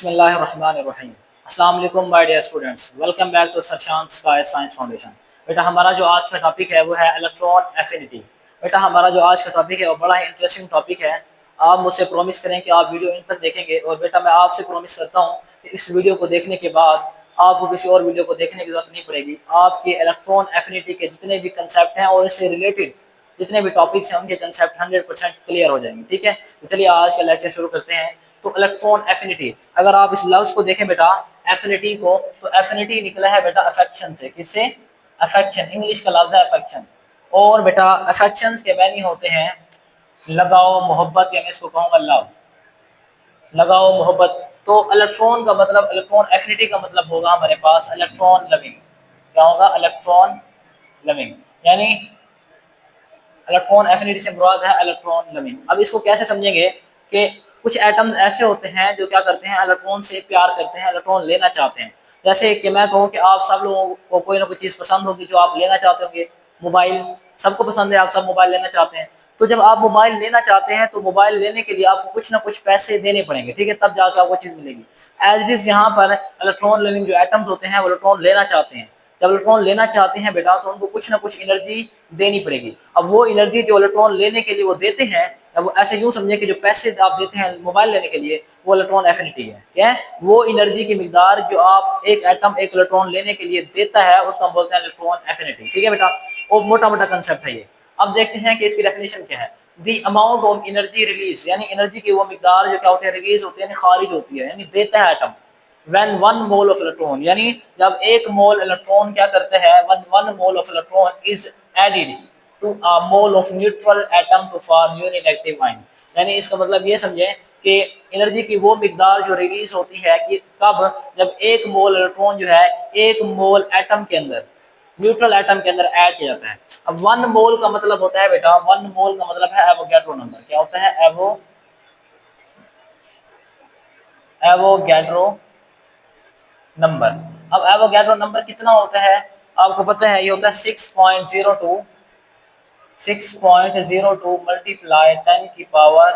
बिस्मिल्लाहिर्रहमानिर्रहीम। अस्सलाम वालेकुम my dear students, welcome back to सरशान स्काई साइंस फाउंडेशन। बेटा हमारा जो आज का टॉपिक है वो है इलेक्ट्रॉन एफिनिटी। बेटा हमारा जो आज का टॉपिक है वो बड़ा ही इंटरेस्टिंग टॉपिक है। आप मुझसे प्रॉमिस करें कि आप वीडियो इन तक देखेंगे, और बेटा मैं आपसे प्रॉमिस करता हूँ कि इस वीडियो को देखने के बाद आपको किसी और वीडियो को देखने की जरूरत नहीं पड़ेगी। आपके इलेक्ट्रॉन एफिनिटी के जितने भी कंसेप्ट हैं और इससे रिलेटेड जितने भी टॉपिक्स हैं उनके कंसेप्ट 100% क्लियर हो जाएंगे। ठीक है, तो चलिए आज का लेक्चर शुरू करते हैं। तो इलेक्ट्रॉन एफिनिटी, अगर आप इस लफ्ज को देखें बेटा एफिनिटी को, तो एफिनिटी निकला है बेटा अफेक्शन से। किससे? अफेक्शन, इंग्लिश का लफ्ज है अफेक्शन। और बेटा अफेक्शन के मैनी होते हैं लगाओ, मोहब्बत, या मैं इसको कहूँगा लव, लगाओ, मोहब्बत। तो इलेक्ट्रॉन का मतलब, इलेक्ट्रॉन एफिनिटी का मतलब होगा हमारे पास इलेक्ट्रॉन लविंग। क्या होगा? इलेक्ट्रॉन लविंग, यानी इलेक्ट्रॉन एफिनिटी से मुराद है इलेक्ट्रॉन लविंग। अब इसको कैसे समझेंगे कि कुछ एटम्स ऐसे होते हैं जो क्या करते हैं, इलेक्ट्रॉन से प्यार करते हैं, इलेक्ट्रॉन लेना चाहते हैं। जैसे कि मैं कहूँ कि आप सब लोगों को कोई ना कोई चीज़ पसंद होगी जो आप लेना चाहते होंगे। मोबाइल सबको पसंद है, आप सब मोबाइल लेना चाहते हैं। तो जब आप मोबाइल लेना चाहते हैं तो मोबाइल लेने के लिए आपको कुछ ना कुछ पैसे देने पड़ेंगे, ठीक है, तब जाकर आपको चीज़ मिलेगी। एज इट इज यहाँ पर इलेक्ट्रॉन लिविंग जो एटम्स होते हैं वो इलेक्ट्रॉन लेना चाहते हैं। जब इलेक्ट्रॉन लेना चाहते हैं बेटा तो उनको कुछ ना कुछ एनर्जी देनी पड़ेगी। अब वो एनर्जी जो इलेक्ट्रॉन लेने के लिए वो देते हैं, अब ऐसे यूं समझे कि जो पैसे आप देते हैं मोबाइल लेने के लिए वो इलेक्ट्रॉन एफिनिटी है। क्या है? वो एनर्जी की मिकदार जो आप एक एटम एक इलेक्ट्रॉन लेने के लिए देता है उसको हम बोलते हैं इलेक्ट्रॉन एफिनिटी। ठीक है बेटा, और मोटा मोटा कंसेप्ट है ये। अब देखते हैं कि इसकी डेफिनेशन क्या है। The amount of energy release, यानी एनर्जी की वो मिकदार जो क्या होती है, रिलीज होती है, यानी खारिज होती है, यानी देता है atom. when one mole of electron, यानी जब एक मोल इलेक्ट्रॉन क्या करते हैं, when one mole of electron is added to a mole of neutral atom to form uninegative ion, यानी इसका मतलब ये समझें कि एनर्जी की वो मिकदार जो रिलीज होती है कि कब, जब एक मोल इलेक्ट्रॉन जो है एक मोल एटम के अंदर, न्यूट्रल एटम के अंदर ऐड किया जाता है। अब वन मोल का मतलब होता है बेटा, वन मोल का मतलब है एवोगैड्रो नंबर। क्या होता है? Avogadro number. अब एवोगैड्रो नंबर कितना होता है आपको पता है? ये होता है 6.02 मल्टीप्लाई 10 की पावर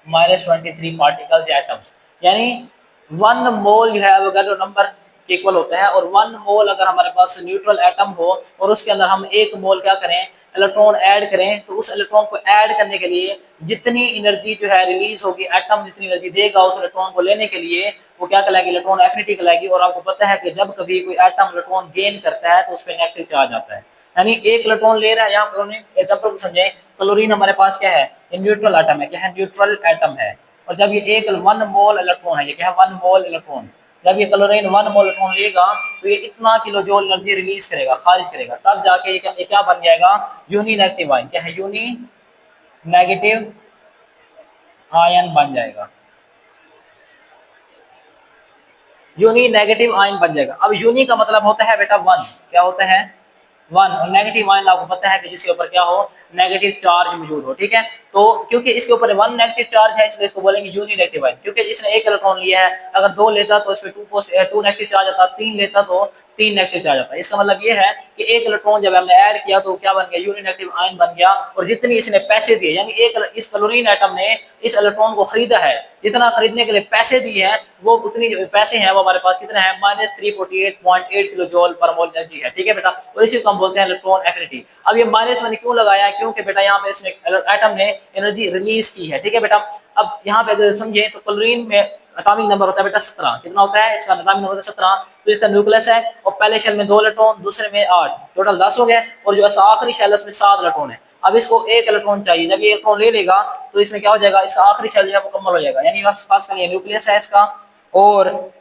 -23 पार्टिकल्स एटम्स, यानी वन मोल जो है एवोगैड्रो नंबर के इक्वल होता है। और वन मोल अगर हमारे पास न्यूट्रल एटम हो और उसके अंदर हम एक मोल क्या करें, इलेक्ट्रॉन ऐड करें, तो उस इलेक्ट्रॉन को ऐड करने के लिए जितनी एनर्जी जो है रिलीज होगी, एटम जितनी एनर्जी देगा उस इलेक्ट्रॉन को लेने के लिए, वो क्या कहलाएगी? इलेक्ट्रॉन एफिनिटी कहलाएगी। और आपको पता है कि जब कभी कोई एटम इलेक्ट्रॉन गेन करता है तो उस पर नेगेटिव चार्ज आता है, यानी एक इलेक्ट्रॉन ले रहा है। यहाँ पर एग्जाम्पल को समझें, क्लोरीन हमारे पास क्या है? ये न्यूट्रल एटम है। क्या है? न्यूट्रल एटम है। और जब ये एक वन मोल इलेक्ट्रॉन है, ये क्या है? One mole electron. जब ये क्लोरीन वन मोल इलेक्ट्रॉन लेगा तो ये इतना किलो जूल एनर्जी रिलीज करेगा, खारिज करेगा, तब जाके ये क्या बन जाएगा? Uninegative ion. क्या है? यूनी नेगेटिव आयन बन जाएगा, यूनी नेगेटिव आयन बन जाएगा। अब यूनी का मतलब होता है बेटा वन। क्या होता है? वन। और नेगेटिव आयन आपको पता है कि जिसके ऊपर क्या हो, नेगेटिव चार्ज मौजूद हो। ठीक है, तो क्योंकि इसके ऊपर वन नेगेटिव चार्ज है इसलिए इसको बोलेंगे यूनी नेगेटिव आयन। क्योंकि इसने एक इलेक्ट्रॉन लिया है, अगर दो लेता तो इसमें टू नेगेटिव चार्ज आता, तीन लेता तो तीन नेगेटिव चार्ज आता। इसका मतलब ये है कि एक इलेक्ट्रॉन जब हमने ऐड किया तो क्या बन गया? यूनी नेगेटिव आयन बन गया। और जितनी इसने पैसे दिए, यानी एक इस क्लोरीन एटम ने इस इलेक्ट्रॉन को खरीदा है, जितना खरीदने के लिए पैसे दिए हैं वो उतनी जो पैसे हैं वो हमारे पास कितने हैं? -348.8 किलो जूल पर मोल एनर्जी है। ठीक है बेटा, और इसी को हम बोलते हैं इलेक्ट्रॉन एफिनिटी। अब ये माइनस मैंने क्यों लगाया है? क्योंकि बेटा यहाँ पे इसमें एटम ने एनर्जी रिलीज की है। ठीक है बेटा, अब यहाँ पे अगर समझे तो क्लोरीन में एटॉमिक नंबर होता है बेटा 17। कितना होता है इसका? Atomic number 17। तो इसका न्यूक्लियस है और पहले शेल में 2 इलेक्ट्रॉन, दूसरे में 8, टोटल 10 हो गए। और जो आखिरी शेल है उसमें 7 इलेक्ट्रॉन है। अब इसको एक इलेक्ट्रॉन चाहिए, जब ये इलेक्ट्रॉन ले लेगा तो इसमें क्या हो जाएगा? इसका आखिरी शेल जो है मुकम्मल हो जाएगा, यानी पास का ये न्यूक्लियस है इसका, और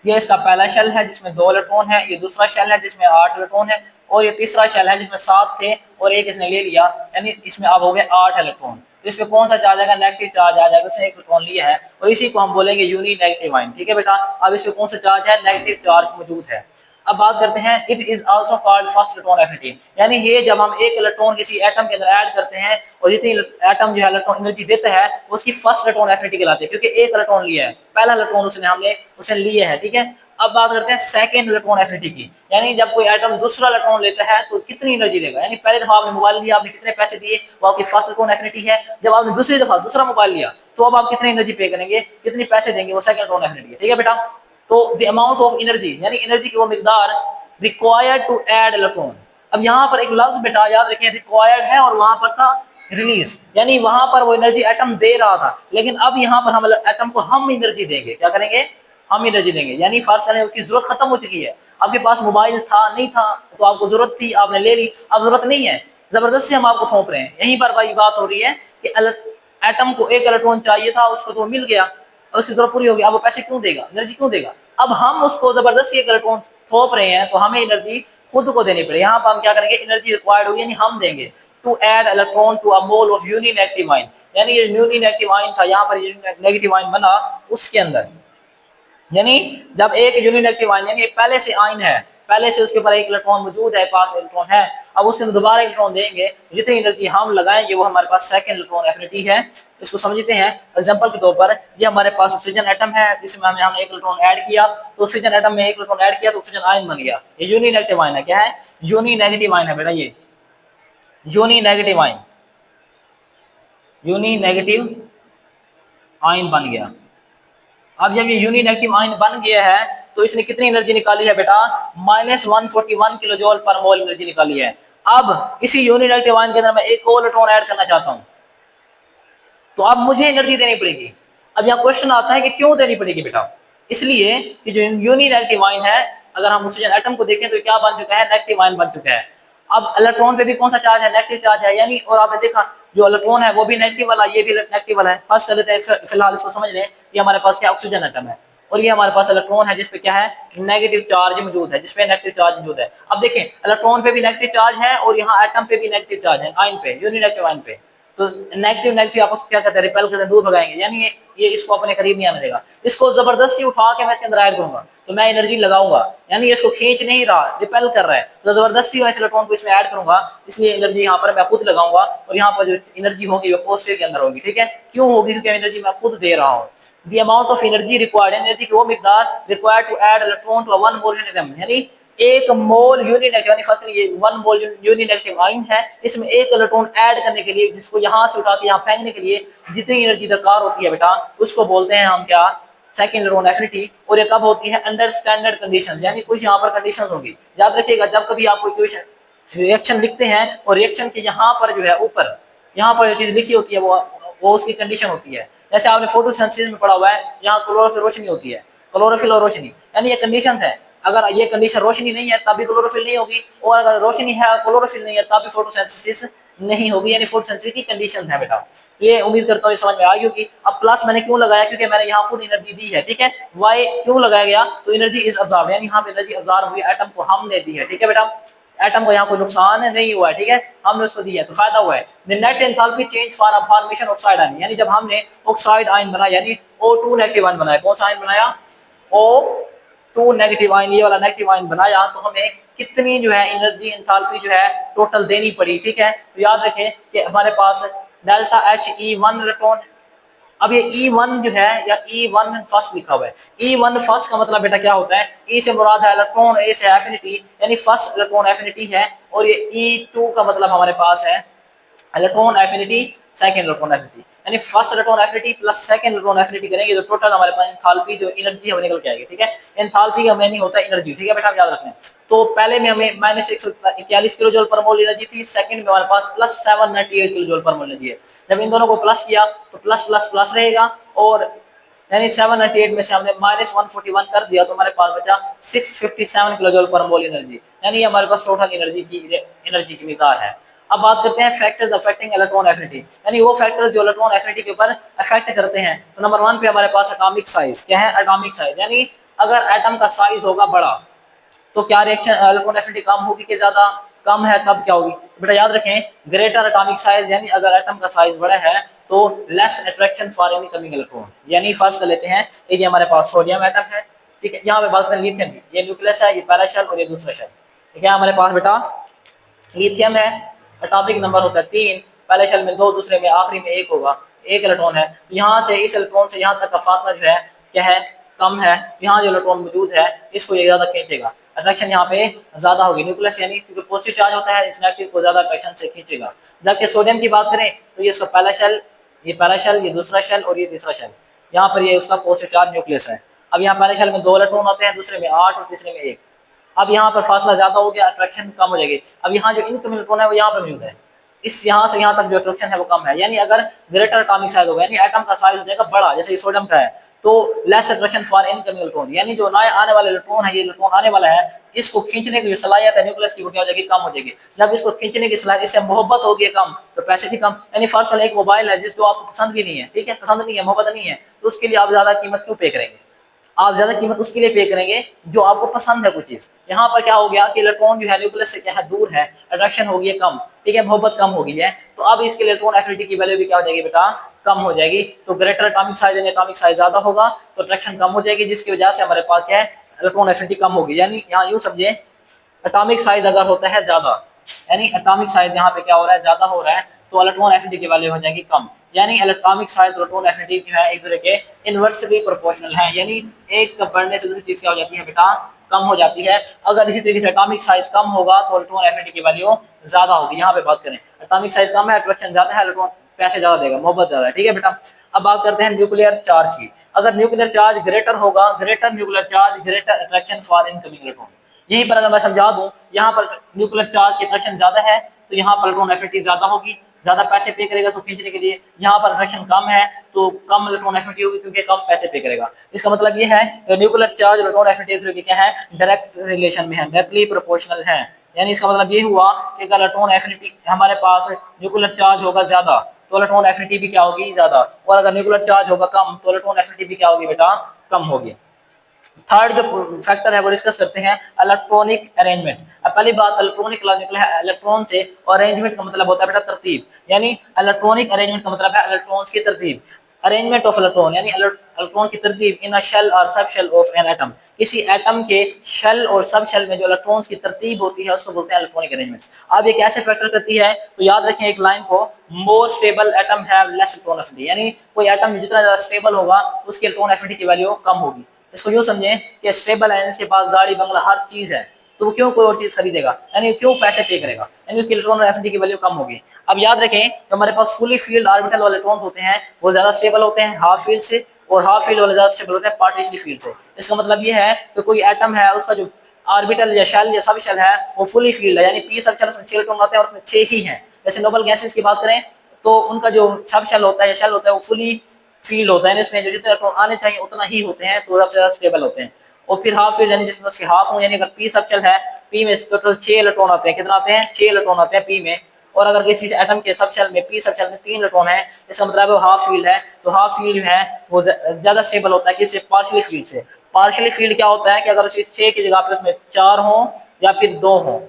ये इसका पहला शेल है जिसमें 2 इलेक्ट्रॉन है, ये दूसरा शेल है जिसमें 8 इलेक्ट्रॉन है, और ये तीसरा शेल है जिसमें 7 थे और एक इसने ले लिया, यानी इसमें अब हो गए 8 इलेक्ट्रॉन। तो इस पे कौन सा चार्ज आएगा? नेगेटिव चार्ज आ जाएगा, उसने एक इलेक्ट्रॉन लिया है, और इसी को हम बोलेंगे यूनी नेगेटिव आयन। ठीक है बेटा, अब इस पे कौन सा चार्ज है? नेगेटिव चार्ज मौजूद है। अब बात करते हैं, it is also called first electron affinity, यानी ये जब हम एक इलेक्ट्रॉन किसी एटम के अंदर ऐड करते हैं और जितनी एटम जो है इलेक्ट्रॉन एनर्जी देता है उसकी फर्स्ट इलेक्ट्रॉन एफिनिटी कहलाती है, क्योंकि एक इलेक्ट्रॉन लिया है, पहला इलेक्ट्रॉन उसने लिया है। ठीक है, अब बात करते हैं सेकंड इलेक्ट्रॉन एफिनिटी की, यानी जब कोई एटम दूसरा इलेक्ट्रॉन लेता है तो कितनी एनर्जी देगा। यानी पहले दफा आपने मोबाइल लिया, आपने कितने पैसे दिए, वो आपकी फर्स्ट इलेक्ट्रॉन एफिनिटी है। जब आपने दूसरी दफा दूसरा मोबाइल लिया तो अब आप कितनी एनर्जी पे करेंगे, कितने पैसे देंगे, वो सेकंड इलेक्ट्रॉन एफिनिटी है। ठीक है बेटा, तो द अमाउंट ऑफ एनर्जी, यानी एनर्जी की वो मिकदार रिक्वायर्ड टू ऐड इलेक्ट्रॉन। अब यहाँ पर एक लफ्ज बेटा याद रखें, रिक्वायर्ड है और वहां पर था रिलीज, यानी वहां पर वो एनर्जी एटम दे रहा था, लेकिन अब यहाँ पर हम एटम को हम एनर्जी देंगे। क्या करेंगे, हम एनर्जी देंगे। यानी फर्ज करें उसकी जरूरत खत्म हो चुकी है, आपके पास मोबाइल था नहीं था तो आपको जरूरत थी, आपने ले ली, अब जरूरत नहीं है, जबरदस्ती हम आपको थोप रहे हैं। यहीं पर भाई बात हो रही है कि एटम को एक इलेक्ट्रॉन चाहिए था, उसको तो मिल गया, उसकी जरूरत पूरी हो गई, अब वो पैसे क्यों देगा, एनर्जी क्यों देगा। अब हम उसको जबरदस्ती एक इलेक्ट्रॉन थोप रहे हैं तो हमें एनर्जी खुद को देनी पड़ेगी। यहाँ पर हम क्या करेंगे, एनर्जी रिक्वायर्ड होगी, यानी हम देंगे to add electron to a mole of uninegative ion. यानी ये यूनी नेगेटिव आयन था, यहाँ पर नेगेटिव आयन बना उसके अंदर, यानी जब एक यूनी नेगेटिव आयन, यानी पहले से आयन है, पहले से उसके ऊपर एक इलेक्ट्रॉन मौजूद है, पास इलेक्ट्रॉन है, अब उसके अंदर दोबारा इलेक्ट्रॉन देंगे, जितनी एनर्जी हम लगाएंगे वो हमारे पास सेकंड इलेक्ट्रॉन एफिनिटी है। इसको समझते हैं एग्जांपल के तौर पर, ये हमारे पास ऑक्सीजन एटम है जिसमें हमने एक इलेक्ट्रॉन ऐड किया, तो ऑक्सीजन एटम में एक इलेक्ट्रॉन ऐड किया तो ऑक्सीजन आयन बन गया, ये यूनी नेगेटिव आयन है। क्या है, यूनी नेगेटिव आयन है बेटा, ये uninegative ion, uninegative ion बन गया। अब जब ये यूनी नेगेटिव आयन बन गया है तो इसने कितनी एनर्जी निकाली है बेटा, -141 किलो जूल पर मोल एनर्जी निकाली है। अब इसी यूनी नेगेटिव आयन के अंदर मैं एक और इलेक्ट्रॉन ऐड करना चाहता हूं, तो अब मुझे एनर्जी देनी पड़ेगी। अब यहाँ क्वेश्चन आता है कि क्यों देनी पड़ेगी बेटा, इसलिए कि जो यूनी नेगेटिव आयन है, अगर हम ऑक्सीजन एटम को देखें तो क्या बन चुका है, नेगेटिव आयन बन चुका है। अब इलेक्ट्रॉन पे भी कौन सा चार्ज है, नेगेटिव चार्ज है, यानी और आपने देखा जो इलेक्ट्रॉन है वो भी नेगेटिव वाला, ये भी नेगेटिव वाला है। फर्स्ट कर लेते हैं, फिलहाल इसको समझ लें, ये हमारे पास क्या ऑक्सीजन एटम है और ये हमारे पास इलेक्ट्रॉन है जिसपे क्या है, नेगेटिव चार्ज मौजूद है, जिसपे नेगेटिव चार्ज मौजूद है। अब देखें इलेक्ट्रॉन पे भी नेगेटिव चार्ज है और यहाँ एटम पे भी नेगेटिव चार्ज है, आयन पे, यूनी नेगेटिव आयन पे। तो नेगेटिव नेगेटिव आपस क्या करते हैं, रिपेल करते हैं, दूर भगाएंगे, यानी ये इसको अपने करीब नहीं आने देगा। इसको जबरदस्ती उठा के मैं इसके अंदर ऐड करूंगा तो मैं एनर्जी लगाऊंगा, यानी इसको खींच नहीं रहा, रिपेल कर रहा है, तो जबरदस्ती मैं इस इलेक्ट्रॉन को इसमें ऐड करूंगा, इसलिए एनर्जी यहाँ पर मैं खुद लगाऊंगा और यहाँ पर जो एनर्जी होगी वो पॉजिटिव के अंदर होगी। ठीक है, क्यों होगी, क्योंकि एनर्जी मैं खुद दे रहा हूँ। The amount of energy required, energy की वो मिकदार required to add electron to a one mole unit atom, यानी एक मोल यूनी नेगेटिव, यानी फर्स्ट ये one mole uninegative ion है, इसमें एक इलेक्ट्रॉन ऐड करने के लिए, जिसको यहाँ से उठा के यहाँ फेंकने के लिए जितनी एनर्जी दरकार होती है बेटा, उसको बोलते हैं हम क्या, सेकंड इलेक्ट्रॉन एफिनिटी। और ये कब होती है, अंडर स्टैंडर्ड कंडीशंस, यानी कुछ यहाँ पर कंडीशंस होंगी। याद रखिएगा जब कभी आप कोई इक्वेशन रिएक्शन लिखते हैं और रिएक्शन के यहाँ पर जो है ऊपर यहाँ पर जो चीज लिखी होती है वो उसकी कंडीशन होती है। जैसे आपने फोटोसिंथेसिस में पढ़ा हुआ है, यहाँ क्लोरोफिल रोशनी होती है, क्लोरोफिल और रोशनी, यानी ये कंडीशन है। अगर ये कंडीशन रोशनी नहीं है तब भी क्लोरोफिल नहीं होगी, और अगर रोशनी है क्लोरोफिल नहीं है तब भी फोटोसिंथेसिस नहीं होगी, यानी फोटोसिंथेसिस की कंडीशन है बेटा। ये उम्मीद करता हूँ ये समझ में आ गई होगी। अब प्लस मैंने क्यों लगाया, क्योंकि मैंने यहाँ खुद एनर्जी दी है। ठीक है, वाई क्यों लगाया गया, तो एनर्जी इज अब्जॉर्ब, यानी यहाँ पे एनर्जी अब्जॉर्ब हुई, एटम को हमने दी है। ठीक है बेटा, एटम को यहाँ कोई नुकसान नहीं हुआ है, ठीक है, हमने उसको दिया है तो फायदा हुआ है। The net enthalpy change for a formation oxide ion, यानी जब हमने ऑक्साइड आयन बनाया, यानी O2 नेगेटिव आयन बनाया, कौन सा आयन बनाया, O2 नेगेटिव आयन, ये वाला नेगेटिव आयन बनाया, तो हमें कितनी जो है एनर्जी एंथैल्पी जो है टोटल देनी पड़ी। ठीक है, तो याद रखें कि हमारे पास delta H E one electron. अब ये E1 जो है, या E1 फर्स्ट लिखा हुआ है, E1 फर्स्ट का मतलब बेटा क्या होता है, E से मुराद है इलेक्ट्रॉन, A से एफिनिटी, यानी फर्स्ट इलेक्ट्रॉन एफिनिटी है, और ये E2 का मतलब हमारे पास है electron affinity, second electron affinity, यानी first electron affinity plus second electron affinity करेंगे तो टोटल हमारे पास एंथैल्पी जो एनर्जी हमें निकल के आएगी। ठीक है, एंथैल्पी का मीनिंग होता है एनर्जी। ठीक है बेटा, आप याद रखना। तो पहले में हमें -141 किलो जूल पर मोल एनर्जी थी, सेकंड में हमारे पास +798 किलो जूल पर मोल एनर्जी है। जब इन दोनों को प्लस किया तो प्लस प्लस प्लस रहेगा, और यानी 798 में से हमने -141 कर दिया तो हमारे पास बचा 657 किलो जूल पर मोल एनर्जी, यानी हमारे पास टोटल एनर्जी की मिकदार है। अब बात करते हैं फैक्टर्स अफेक्टिंग इलेक्ट्रॉन एफिनिटी, यानी वो फैक्टर्स जो इलेक्ट्रॉन एफिनिटी के ऊपर अफेक्ट करते हैं। तो नंबर 1 पे हमारे पास एटॉमिक साइज। क्या है, एटॉमिक साइज, यानी अगर एटम का साइज होगा बड़ा तो क्या रिएक्शन इलेक्ट्रॉन एफिनिटी कम होगी कि ज्यादा, कम है तब क्या होगी। बेटा याद रखें, ग्रेटर एटॉमिक साइज, यानी अगर एटम का साइज बड़ा है तो less attraction for incoming electron. यानी फर्स्ट कर लेते हैं, ये हमारे पास सोडियम एटम है, ठीक है, यहाँ पे बात करें लिथियम की, ये न्यूक्लियस है, ये पहला शेल और ये दूसरा शेल। ठीक है, हमारे पास बेटा लिथियम है, एटॉमिक नंबर होता है 3, पहले शेल में 2, दूसरे में आखिरी में 1 होगा, 1 इलेक्ट्रॉन है। यहाँ से इस इलेक्ट्रॉन से यहाँ तक का फासला जो है क्या है, कम है, यहाँ जो इलेक्ट्रॉन मौजूद है इसको ये ज्यादा खींचेगा, अट्रैक्शन यहाँ पे ज्यादा होगी। न्यूक्लियस यानी क्योंकि पॉजिटिव चार्ज होता है, इस नेगेटिव को ज्यादा अट्रैक्शन से खींचेगा। जबकि सोडियम की बात करें तो ये इसका पहला शेल, ये दूसरा शेल और ये तीसरा शेल, यहाँ पर ये उसका पॉजिटिव चार्ज न्यूक्लियस है। अब यहाँ पहले शेल में 2 इलेक्ट्रॉन होते हैं, दूसरे में 8 और तीसरे में 1। अब यहाँ पर फासला ज्यादा हो गया, अट्रैक्शन कम हो जाएगी। अब यहाँ जो इनकमिंग इलेक्ट्रॉन है वो यहाँ पर मौजूद है, इस यहाँ से यहाँ तक जो अट्रैक्शन है वो कम है। यानी अगर ग्रेटर एटॉमिक साइज होगा, यानी एटम का साइज हो जाएगा बड़ा, जैसे सोडियम का है, तो less attraction for incoming electron, यानी जो नया आने वाला इलेक्ट्रॉन है, ये इलेक्ट्रॉन आने वाला है, इसको खींचने की जो सलाहियत है न्यूक्लियस की वो क्या हो जाएगी, कम हो जाएगी। जब इसको खींचने की सलाहियत, इससे मोहब्बत होगी कम, तो पैसे भी कम। यानी फर्स्ट एक मोबाइल है जिसको आपको पसंद भी नहीं है, ठीक है, पसंद नहीं है, मोहब्बत नहीं है, तो उसके लिए आप ज्यादा कीमत क्यों पे करेंगे? आप ज्यादा कीमत उसके लिए पे करेंगे जो आपको पसंद है कुछ चीज। यहाँ पर क्या हो गया कि इलेक्ट्रॉन जो है न्यूक्लियस से क्या है, दूर है, अट्रैक्शन हो गई है कम, ठीक है, मोहब्बत कम हो गई है, तो अब इसके इलेक्ट्रॉन एफिनिटी की वैल्यू भी क्या हो जाएगी बेटा, कम हो जाएगी। तो ग्रेटर एटॉमिक साइज यानी एटॉमिक साइज ज्यादा होगा तो अट्रैक्शन कम हो जाएगी, जिसकी वजह से हमारे पास क्या है, इलेक्ट्रॉन एफिनिटी कम होगी। यानी यहाँ यूं समझे, एटॉमिक साइज अगर होता है ज्यादा, यानी एटॉमिक साइज यहाँ पे क्या हो रहा है, ज्यादा हो रहा है, तो इलेक्ट्रॉन एफिनिटी की वैल्यू हो जाएगी कम। यानी इलेक्ट्रॉनिक साइज इलेक्ट्रॉन एफिनिटी जो है एक दूसरे के इनवर्सली प्रोपोर्शनल है, यानी एक बढ़ने से दूसरी चीज क्या हो जाती है बेटा, कम हो जाती है। अगर इसी तरीके से एटॉमिक साइज कम होगा तो इलेक्ट्रॉन एफिनिटी की वैल्यू ज्यादा होगी। यहाँ पे बात करें, एटॉमिक साइज कम है, अट्रैक्शन ज्यादा है, इलेक्ट्रॉन पैसे ज्यादा देगा, मोहब्बत ज्यादा है, ठीक है बेटा। अब बात करते हैं न्यूक्लियर चार्ज की। अगर न्यूक्लियर चार्ज ग्रेटर होगा, greater nuclear charge greater attraction for incoming electron. यहीं पर अगर मैं समझा दूं, यहाँ पर न्यूक्लियर चार्ज की अट्रैक्शन ज्यादा है तो यहाँ पर इलेक्ट्रॉन एफिनिटी ज्यादा होगी, ज्यादा पैसे पे करेगा उसको खींचने के लिए। यहाँ पर अट्रैक्शन कम है तो कम इलेक्ट्रॉन एफिनिटी होगी क्योंकि कम पैसे पे करेगा। इसका मतलब ये है न्यूक्लियर चार्ज इलेक्ट्रॉन एफिनिटी क्या है, डायरेक्ट रिलेशन में है, डायरेक्टली प्रोपोर्शनल है। यानी इसका मतलब ये हुआ कि अगर इलेक्ट्रॉन एफिनिटी हमारे पास न्यूक्लियर चार्ज होगा ज्यादा तो इलेक्ट्रॉन एफिनिटी भी क्या होगी, ज्यादा, और अगर न्यूक्लियर चार्ज होगा कम तो इलेक्ट्रॉन एफिनिटी भी क्या होगी बेटा, कम होगी। थर्ड जो फैक्टर है वो डिस्कस करते हैं, इलेक्ट्रॉनिक अरेंजमेंट। अब पहली बात इलेक्ट्रॉनिक निकला है इलेक्ट्रॉन से, और अरेंजमेंट का मतलब होता है बेटा तरतीब, यानी इलेक्ट्रॉनिक अरेंजमेंट का मतलब है इलेक्ट्रॉन्स की तरतीब। अरेंजमेंट ऑफ इलेक्ट्रॉन यानी इलेक्ट्रॉन की तरतीब इन अ शेल और subshell of an atom, किसी एटम के शेल और सब शेल में जो इलेक्ट्रॉन्स की तरतीब होती है उसको बोलते हैं इलेक्ट्रॉनिक अरेंजमेंट। अब ये कैसे फैक्टर करती है, तो याद रखें एक लाइन को, more stable atom have less electron affinity, यानी कोई एटम जितना ज्यादा स्टेबल होगा उसकी इलेक्ट्रॉन एफिनिटी की वैल्यू कम होगी। इसको यूं समझें कि स्टेबल है, इसके पास गाड़ी बंगला हर चीज है, तो वो क्यों कोई और चीज खरीदेगा, यानी क्यों पैसे पे करेगा, यानी उसकी इलेक्ट्रॉन एफिनिटी की वैल्यू कम होगी। अब याद रखें जो हमारे पास फुली फील्ड ऑर्बिटल वाले इलेक्ट्रॉन्स होते हैं वो ज्यादा स्टेबल होते हैं हाफ फील्ड से, और हाफ फील्ड वाले ज्यादा स्टेबल होते हैं पार्टिशनल फील्ड से। इसका मतलब ये है कि कोई एटम है उसका जो ऑर्बिटल या शेल या सब शेल है वो फुली फील्ड है, यानी पी सब शेल उसमें 6 इलेक्ट्रॉन होते हैं और उसमें 6 ही हैं। जैसे नोबल गैसेस की बात करें तो उनका जो सब शेल होता है या शेल होता है वो फुली फील्ड होता है, इसमें जो जितने इलेक्ट्रॉन आने चाहिए उतना ही होते हैं, तो सबसे ज्यादा स्टेबल होते हैं। और फिर हाफ फील्ड यानी जिसमें उसके हाफ हो, यानी अगर पी सब शेल है, पी में टोटल 6 इलेक्ट्रॉन आते हैं, कितना आते हैं, 6 इलेक्ट्रॉन आते हैं पी में। और अगर किसी एटम के सब शेल में पी सब शेल में 3 इलेक्ट्रॉन है, इसका मतलब है हाफ फील्ड है, तो हाफ फील्ड जो है वो ज्यादा स्टेबल होता है किससे, पार्शियली फील्ड से। पार्शियली फील्ड क्या होता है कि अगर उसी 6 की जगह पे उसमें 4 हो या फिर 2 हो,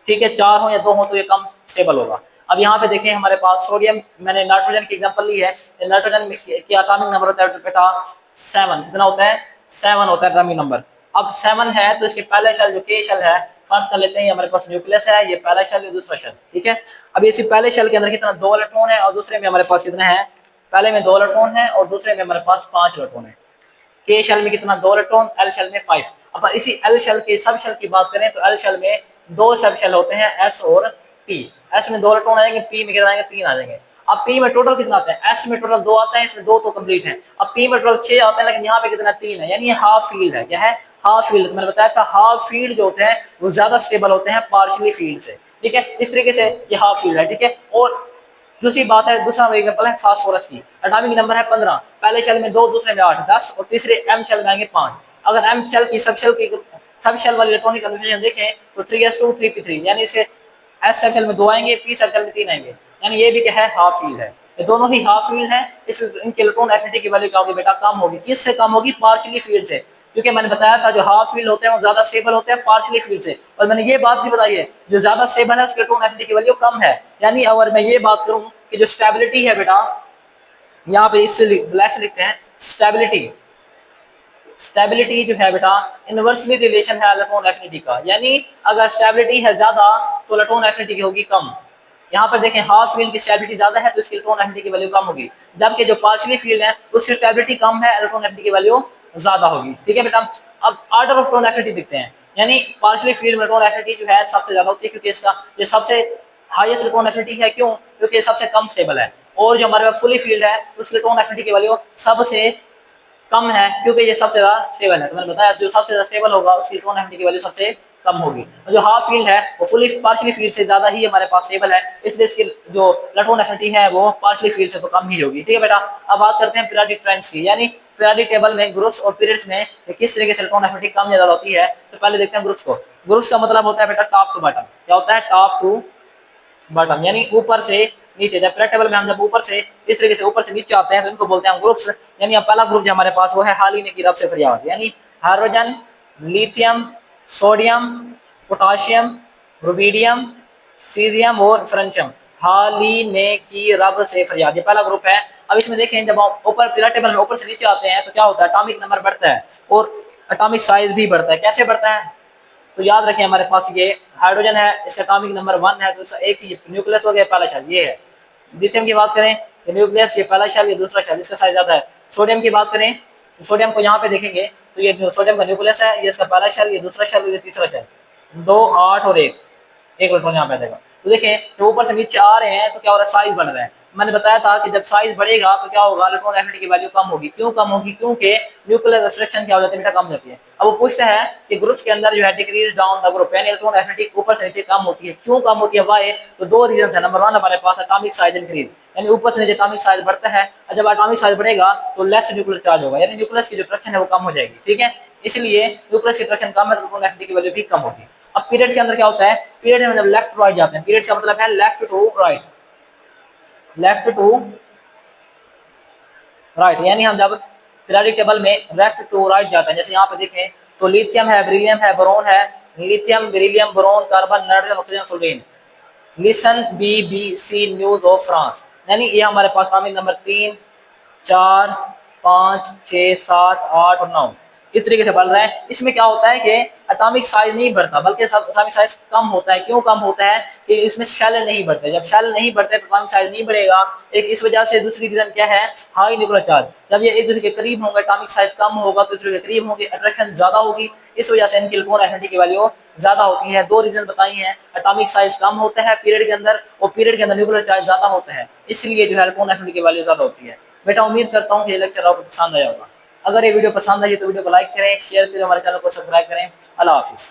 ठीक है, 4 हो या 2 हो तो ये कम स्टेबल होगा। अब यहाँ पे देखें हमारे पास सोडियम, मैंने नाइट्रोजन की एग्जांपल ली है, नाइट्रोजन की एटॉमिक नंबर होता है बेटा 7, कितना होता है, 7 होता है एटॉमिक नंबर। अब 7 है तो इसके पहले शेल जो के शेल है, फर्स्ट कर लेते हैं, हमारे पास न्यूक्लियस है, ये पहला शेल ये दूसरा शेल, ठीक है। अब इसी पहले शेल के अंदर कितना 2 इलेक्ट्रॉन है और दूसरे में हमारे पास कितने हैं, पहले में 2 इलेक्ट्रॉन है और दूसरे में हमारे पास 5 इलेक्ट्रॉन है। के शेल में कितना 2 इलेक्ट्रॉन, एल शेल में 5। अब इसी एल शेल के सब शेल की बात करें तो एल शेल में 2 सब शेल होते हैं, एस और पी। एस में 2 इलेक्ट्रॉन आएंगे, पी में कितना आएंगे, 3 आ जाएंगे। अब पी में टोटल कितना आता है, एस में टोटल 2 आता है, इसमें 2 तो कंप्लीट है। अब पी में टोटल 6 आता है, लेकिन यहाँ पे कितना 3 है, यानी ये हाफ फील्ड है। क्या है, हाफ फील्ड। मैंने बताया था हाफ फील्ड जो होते हैं वो ज्यादा स्टेबल होते हैं पार्शियली फील्ड से, ठीक है। इस तरीके से ये हाफ फील्ड है, ठीक है। और दूसरी बात है, दूसरा एग्जांपल है फास्फोरस की। एटॉमिक नंबर है 15, पहले शेल में 2, दूसरे में 8, 10 और तीसरे एम शेल में आएंगे 5। अगर एम शेल की सब शेल वाली इलेक्ट्रॉनिक कन्फिगरेशन देखें तो 3s2 3p3, यानी इसके एस सब शेल में 2 आएंगे, पी सब शेल में 3 आएंगे, यानी ये भी क्या है, हाफ फील्ड है। ये दोनों ही हाफ फील्ड है, इसलिए इनके इलेक्ट्रॉन एफिनिटी की वैल्यू क्या होगी बेटा, कम होगी। किससे कम होगी, पार्शियली फील्ड से, क्योंकि मैंने बताया था जो हाफ फील्ड होते हैं वो ज्यादा स्टेबल होते हैं पार्शियली फील्ड से। और मैंने ये बात भी बताई है जो ज्यादा स्टेबल है उसके इलेक्ट्रॉन एफिनिटी की वैल्यू कम है। यानी अगर मैं ये बात करूं कि जो स्टेबिलिटी है बेटा, यहाँ पे इससे ब्लैक से लिखते हैं स्टेबिलिटी, स्टेबिलिटी जो है बेटा इनवर्सली रिलेशन है इलेक्ट्रॉन एफिनिटी का, यानी अगर स्टेबिलिटी है ज्यादा तो इलेक्ट्रॉन एफिनिटी की होगी कम। यहाँ पर देखें हाफ फील्ड की स्टेबिलिटी ज्यादा है तो इसकी इलेक्ट्रॉन एफिनिटी की वैल्यू कम होगी, जबकि जो पार्शियली फील्ड है उसकी स्टेबिलिटी कम है, इलेक्ट्रॉन एफिनिटी की वैल्यू ज्यादा होगी। ठीक है बेटा, अब ऑर्डर ऑफ इलेक्ट्रॉन एफिनिटी दिखते हैं, यानी पार्शियली फील्ड इलेक्ट्रॉन एफिनिटी जो है सबसे ज्यादा होती है, क्योंकि इसका ये सबसे हाईएस्ट इलेक्ट्रॉन एफिनिटी है। क्यों? क्योंकि ये सबसे कम स्टेबल है, और जो हमारे पास फुली फील्ड है उसकी इलेक्ट्रॉन एफिनिटी की वैल्यू सबसे कम है, क्योंकि ये सबसे ज्यादा स्टेबल है। तो मैंने बताया जो सबसे ज्यादा स्टेबल होगा उसकी इलेक्ट्रॉन एफिनिटी की वैल्यू सबसे कम होगी, और जो हाफ फील्ड है वो फुली पार्शियली फील्ड से ज्यादा ही हमारे पास स्टेबल है, इसलिए इसकी जो इलेक्ट्रॉन एफिनिटी है वो पार्शियली फील्ड से तो कम ही होगी। ठीक है बेटा, अब बात करते हैं पीरियोडिक ट्रेंड्स की, यानी पीरियोडिक टेबल में ग्रुप्स और पीरियड्स में किस तरीके से इलेक्ट्रॉन एफिनिटी कम ज्यादा होती है। तो पहले देखते हैं ग्रुप्स को। ग्रुप्स का मतलब होता है बेटा टॉप टू बॉटम। क्या होता है? टॉप टू बॉटम, यानी ऊपर से नीचे। जब पीरियड टेबल में हम जब ऊपर से इस तरीके से ऊपर से नीचे आते हैं तो इनको बोलते हैं ग्रुप्स। यानी अब पहला ग्रुप जो हमारे पास वो है हालिने की रब से फरियाद, यानी hydrogen, lithium, sodium, potassium, rubidium, caesium और फ्रेंशियम। हालिने की रब से फरियाद, ये पहला ग्रुप है। अब इसमें देखें जब हम ऊपर पीरियड टेबल में ऊपर से नीचे आते हैं तो क्या होता है? एटॉमिक नंबर बढ़ता है और एटॉमिक साइज भी बढ़ता है। कैसे बढ़ता है? तो याद रखें हमारे पास ये हाइड्रोजन है, इसका एटॉमिक नंबर 1 है, तो इसका एक ही न्यूक्लियस हो गया, पहला शेल ये है। लिथियम की बात करें तो न्यूक्लियस, ये पहला शेल, ये दूसरा शेल, इसका साइज ज्यादा है। सोडियम की बात करें तो सोडियम को यहाँ पे देखेंगे तो ये सोडियम का न्यूक्लियस है, ये इसका पहला शेल, ये दूसरा शेल, ये तीसरा शेल, 2, 8 और 1 इलेक्ट्रॉन यहाँ पे आ जाएगा। तो देखें जब ऊपर से नीचे आ रहे हैं तो क्या हो रहा है? साइज बढ़ रहा है। मैंने बताया था कि जब साइज बढ़ेगा तो क्या होगा? इलेक्ट्रॉन एफिनिटी की वैल्यू कम होगी। क्यों कम होगी? क्योंकि न्यूक्लियर रिस्ट्रिक्शन क्या हो जाती है बेटा? कम हो जाती है। अब वो पूछते हैं कि ग्रुप्स के अंदर जो है डिक्रीज डाउन द ग्रुप, यानी इलेक्ट्रॉन एफिनिटी ऊपर से नीचे कम होती है। क्यों कम होती है? वाई? तो दो रीजन है। नंबर 1 हमारे पास एटॉमिक साइज इंक्रीज, यानी ऊपर से नीचे एटॉमिक साइज बढ़ता है, और जब एटॉमिक साइज बढ़ेगा तो लेस न्यूक्लियर चार्ज होगा, यानी न्यूक्लियस की जो अट्रैक्शन है वो कम हो जाएगी। ठीक है, इसलिए न्यूक्लियस की अट्रैक्शन कम है तो इलेक्ट्रॉन एफिनिटी की वैल्यू भी कम होगी। अब पीरियड्स के अंदर क्या होता है? पीरियड में जब लेफ्ट टू राइट जाते हैं, पीरियड्स का मतलब है left to right, left to right, यानी हम जब पीरियोडिक टेबल में लेफ्ट टू राइट जाते हैं, जैसे यहाँ पे देखें तो लिथियम है, बेरिलियम है, बोरोन है, lithium, beryllium, boron, carbon, nitrogen, oxygen, fluorine, listen BBC news of France, यानी ये हमारे पास टॉपिक नंबर 3, 4, 5, 6, 7, 8 और 9 इस तरीके से बढ़ रहा है। इसमें क्या होता है कि एटॉमिक साइज नहीं बढ़ता, बल्कि एटॉमिक साइज कम होता है। क्यों कम होता है? कि इसमें शेल नहीं बढ़ते। जब शेल नहीं बढ़ते तो एटॉमिक साइज नहीं बढ़ेगा। एक इस वजह से, दूसरी रीजन क्या है? High nuclear charge. जब ये एक दूसरे के करीब होंगे एटॉमिक साइज कम होगा, तो दूसरे के करीब होंगे, अट्रैक्शन ज्यादा होगी, इस वजह से इनकी इलेक्ट्रॉन एफिनिटी की वैल्यू ज्यादा होती है। दो रीजन बताई हैं, एटॉमिक साइज कम होता है पीरियड के अंदर, और पीरियड के अंदर न्यूक्लियर चार्ज ज्यादा होता है, इसलिए जो है इलेक्ट्रॉन एफिनिटी की वैल्यू ज्यादा होती है। बेटा उम्मीद करता हूँ कि ये लेक्चर आपको पसंद आया होगा। अगर ये वीडियो पसंद आई तो वीडियो को लाइक करें, शेयर करें, हमारे चैनल को सब्सक्राइब करें। अल्लाह हाफिज़।